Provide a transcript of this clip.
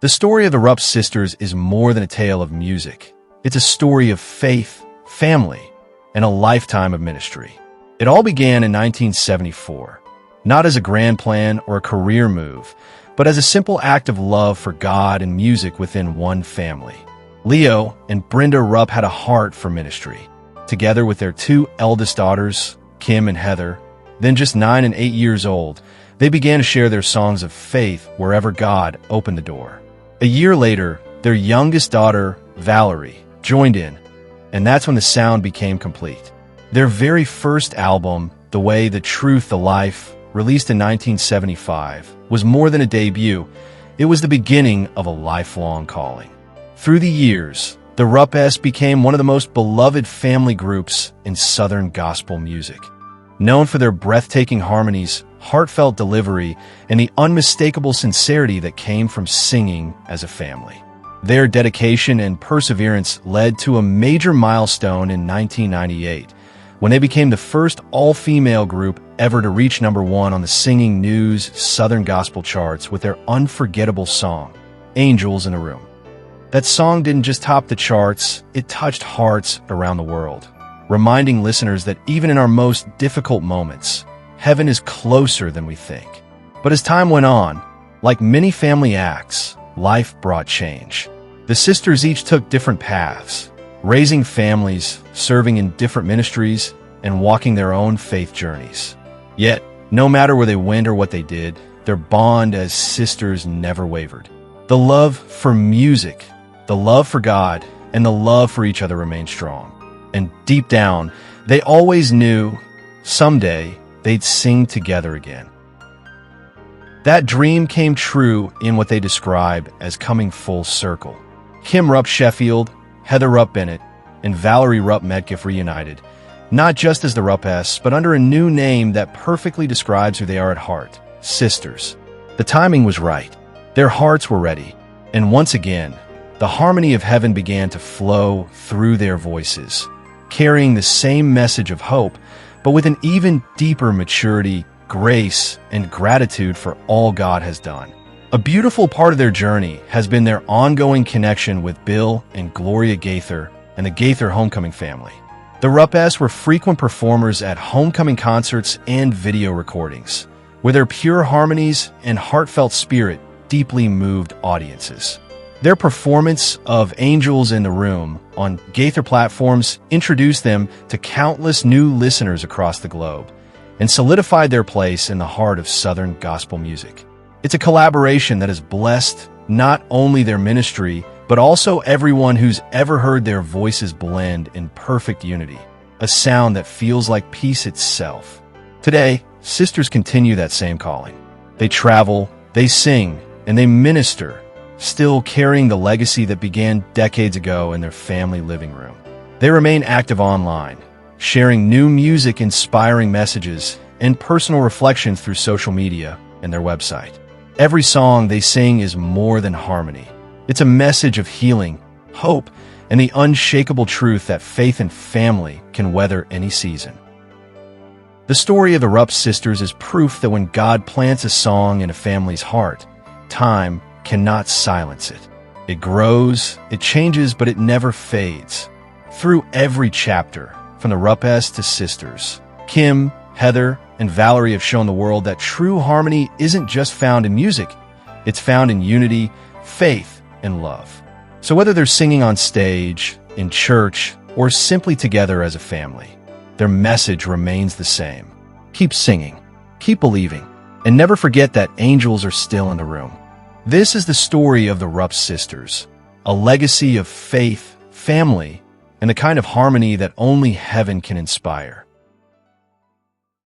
The story of the Ruppe sisters is more than a tale of music. It's a story of faith, family, and a lifetime of ministry. It all began in 1974, not as a grand plan or a career move, but as a simple act of love for God and music within one family. Leo and Brenda Ruppe had a heart for ministry. Together with their two eldest daughters, Kim and Heather, then just 9 and 8 years old, they began to share their songs of faith wherever God opened the door. A year later, their youngest daughter, Valerie, joined in, and that's when the sound became complete. Their very first album, The Way, the Truth, the Life, released in 1975, was more than a debut. It was the beginning of a lifelong calling. Through the years, the Ruppes became one of the most beloved family groups in Southern gospel music. Known for their breathtaking harmonies, heartfelt delivery, and the unmistakable sincerity that came from singing as a family. Their dedication and perseverance led to a major milestone in 1998, when they became the first all-female group ever to reach #1 on the Singing News Southern Gospel charts with their unforgettable song, Angels in a Room. That song didn't just top the charts, it touched hearts around the world, reminding listeners that even in our most difficult moments, heaven is closer than we think. But as time went on, like many family acts, life brought change. The sisters each took different paths, raising families, serving in different ministries, and walking their own faith journeys. Yet, no matter where they went or what they did, their bond as sisters never wavered. The love for music, the love for God, and the love for each other remained strong. And deep down, they always knew someday they'd sing together again. That dream came true in what they describe as coming full circle. Kim Ruppe Sheffield, Heather Ruppe Bennett, and Valerie Ruppe Metcalf reunited, not just as the Ruppes, but under a new name that perfectly describes who they are at heart, sisters. The timing was right. Their hearts were ready. And once again, the harmony of heaven began to flow through their voices, carrying the same message of hope, but with an even deeper maturity, grace, and gratitude for all God has done. A beautiful part of their journey has been their ongoing connection with Bill and Gloria Gaither and the Gaither Homecoming family. The Ruppes were frequent performers at homecoming concerts and video recordings, where their pure harmonies and heartfelt spirit deeply moved audiences. Their performance of Angels in the Room on Gaither platforms introduced them to countless new listeners across the globe and solidified their place in the heart of Southern gospel music. It's a collaboration that has blessed not only their ministry, but also everyone who's ever heard their voices blend in perfect unity, a sound that feels like peace itself. Today, sisters continue that same calling. They travel, they sing, and they minister, still carrying the legacy that began decades ago in their family living room. They remain active online, sharing new music, inspiring messages, and personal reflections through social media and their website. Every song they sing is more than harmony. It's a message of healing, hope, and the unshakable truth that faith and family can weather any season. The story of the Ruppe sisters is proof that when God plants a song in a family's heart, time cannot silence it. It grows, it changes, but it never fades. Through every chapter, from the Ruppes to sisters, Kim, Heather, and Valerie have shown the world that true harmony isn't just found in music. It's found in unity, faith, and love. So whether they're singing on stage, in church, or simply together as a family, their message remains the same. Keep singing, keep believing, and never forget that angels are still in the room. This is the story of the Ruppe sisters, a legacy of faith, family, and the kind of harmony that only heaven can inspire.